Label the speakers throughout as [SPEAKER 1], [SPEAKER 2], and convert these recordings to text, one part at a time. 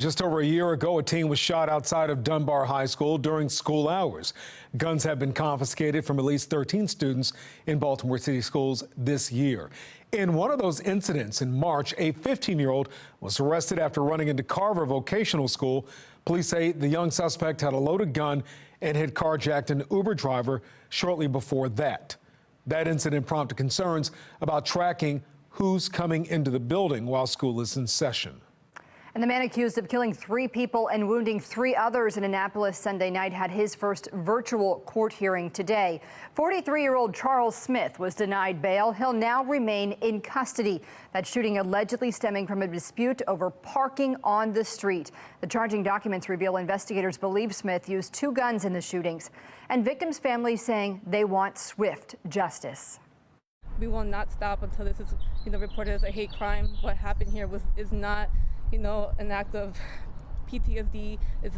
[SPEAKER 1] Just over a year ago, a teen was shot outside of Dunbar High School during school hours. Guns have been confiscated from at least 13 students in Baltimore City schools this year. In one of those incidents in March, a 15-year-old was arrested after running into Carver Vocational School. Police say the young suspect had a loaded gun and had carjacked an Uber driver shortly before that. That incident prompted concerns about tracking who's coming into the building while school is in session.
[SPEAKER 2] And the man accused of killing 3 people and wounding 3 others in Annapolis Sunday night had his first virtual court hearing today. 43-year-old Charles Smith was denied bail. He'll now remain in custody. That shooting allegedly stemming from a dispute over parking on the street. The charging documents reveal investigators believe Smith used 2 guns in the shootings. And victims' families saying they want swift justice.
[SPEAKER 3] We will not stop until this is, reported as a hate crime. What happened here is not, an act of PTSD. This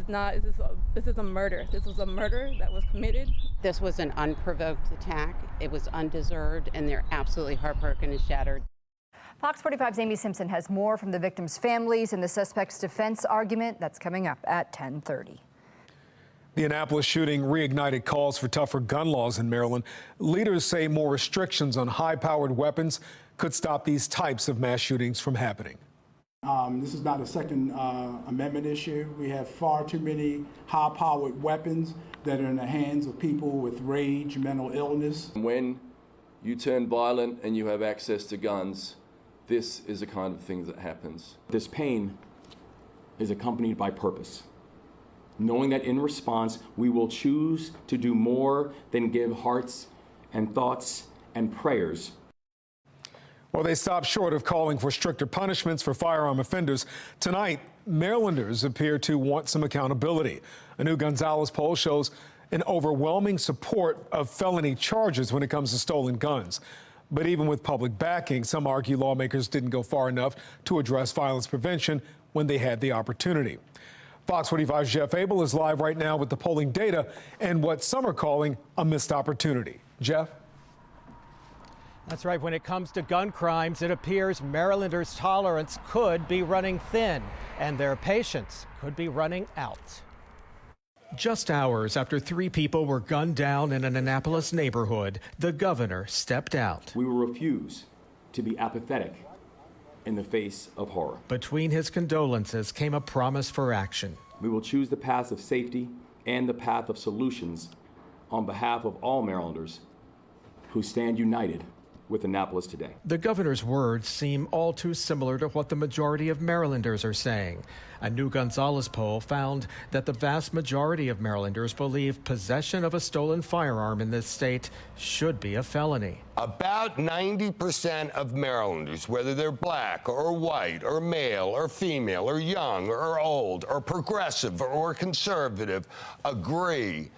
[SPEAKER 3] is a murder. This was a murder that was committed.
[SPEAKER 4] This was an unprovoked attack. It was undeserved, and they're absolutely heartbroken and shattered.
[SPEAKER 2] Fox 45's Amy Simpson has more from the victims' families and the suspect's defense argument. That's coming up at 10:30.
[SPEAKER 1] The Annapolis shooting reignited calls for tougher gun laws in Maryland. Leaders say more restrictions on high-powered weapons could stop these types of mass shootings from happening.
[SPEAKER 5] This is not a Second Amendment issue. We have far too many high-powered weapons that are in the hands of people with rage, mental illness.
[SPEAKER 6] When you turn violent and you have access to guns, this is the kind of thing that happens.
[SPEAKER 7] This pain is accompanied by purpose. Knowing that in response, we will choose to do more than give hearts and thoughts and prayers.
[SPEAKER 1] Well, they stopped short of calling for stricter punishments for firearm offenders. Tonight, Marylanders appear to want some accountability. A new Gonzalez poll shows an overwhelming support of felony charges when it comes to stolen guns. But even with public backing, some argue lawmakers didn't go far enough to address violence prevention when they had the opportunity. Fox 45's Jeff Abel is live right now with the polling data and what some are calling a missed opportunity. Jeff?
[SPEAKER 8] That's right. When it comes to gun crimes, it appears Marylanders' tolerance could be running thin and their patience could be running out. Just hours after 3 people were gunned down in an Annapolis neighborhood, the governor stepped out.
[SPEAKER 7] We will refuse to be apathetic in the face of horror.
[SPEAKER 8] Between his condolences came a promise for action.
[SPEAKER 7] We will choose the path of safety and the path of solutions on behalf of all Marylanders who stand united with Annapolis today.
[SPEAKER 8] The governor's words seem all too similar to what the majority of Marylanders are saying. A new Gonzalez poll found that the vast majority of Marylanders believe possession of a stolen firearm in this state should be a felony.
[SPEAKER 9] About 90% of Marylanders, whether they're black or white or male or female or young or old or progressive or conservative, agree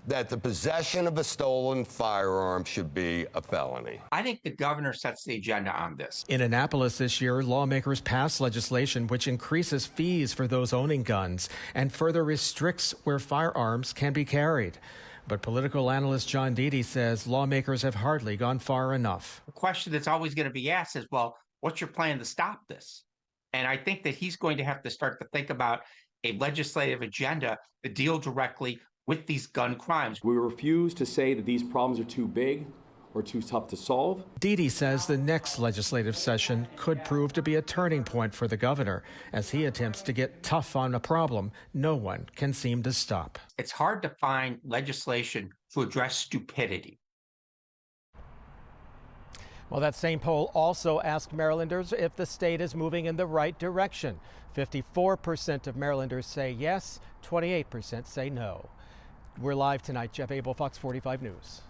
[SPEAKER 9] that the possession of a stolen firearm should be a felony.
[SPEAKER 10] I think the governor sets the agenda on this.
[SPEAKER 8] In Annapolis this year, lawmakers passed legislation which increases fees for those owning guns and further restricts where firearms can be carried. But political analyst John Deedy says lawmakers have hardly gone far enough.
[SPEAKER 10] The question that's always going to be asked is, well, what's your plan to stop this? And I think that he's going to have to start to think about a legislative agenda to deal directly with these gun crimes.
[SPEAKER 7] We refuse to say that these problems are too big or too tough to solve.
[SPEAKER 8] Deedy says the next legislative session could prove to be a turning point for the governor as he attempts to get tough on a problem no one can seem to stop.
[SPEAKER 10] It's hard to find legislation to address stupidity.
[SPEAKER 8] Well, that same poll also asked Marylanders if the state is moving in the right direction. 54% of Marylanders say yes, 28% say no. We're live tonight. Jeff Abel, Fox 45 News.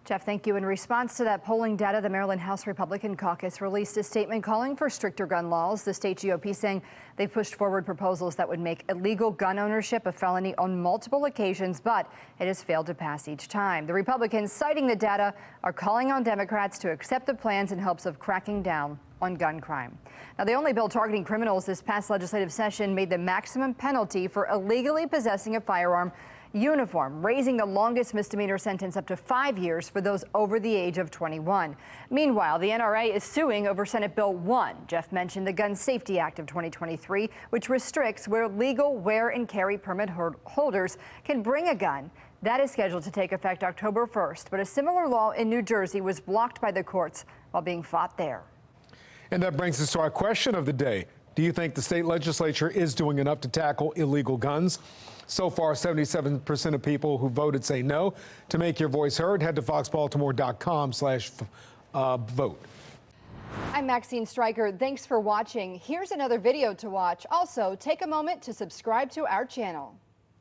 [SPEAKER 2] Jeff, thank you. In response to that polling data, the Maryland House Republican Caucus released a statement calling for stricter gun laws. The state GOP saying they've pushed forward proposals that would make illegal gun ownership a felony on multiple occasions, but it has failed to pass each time. The Republicans, citing the data, are calling on Democrats to accept the plans in hopes of cracking down on gun crime. Now, the only bill targeting criminals this past legislative session made the maximum penalty for illegally possessing a firearm uniform, raising the longest misdemeanor sentence up to 5 years for those over the age of 21. Meanwhile, the NRA is suing over Senate Bill 1. Jeff mentioned the Gun Safety Act of 2023, which restricts where legal wear and carry permit holders can bring a gun. That is scheduled to take effect October 1st, but a similar law in New Jersey was blocked by the courts while being fought there.
[SPEAKER 1] And that brings us to our question of the day. Do you think the state legislature is doing enough to tackle illegal guns? So far, 77% of people who voted say no. To make your voice heard, head to foxbaltimore.com/vote.
[SPEAKER 2] I'm Maxine Stryker. Thanks for watching. Here's another video to watch. Also, take a moment to subscribe to our channel.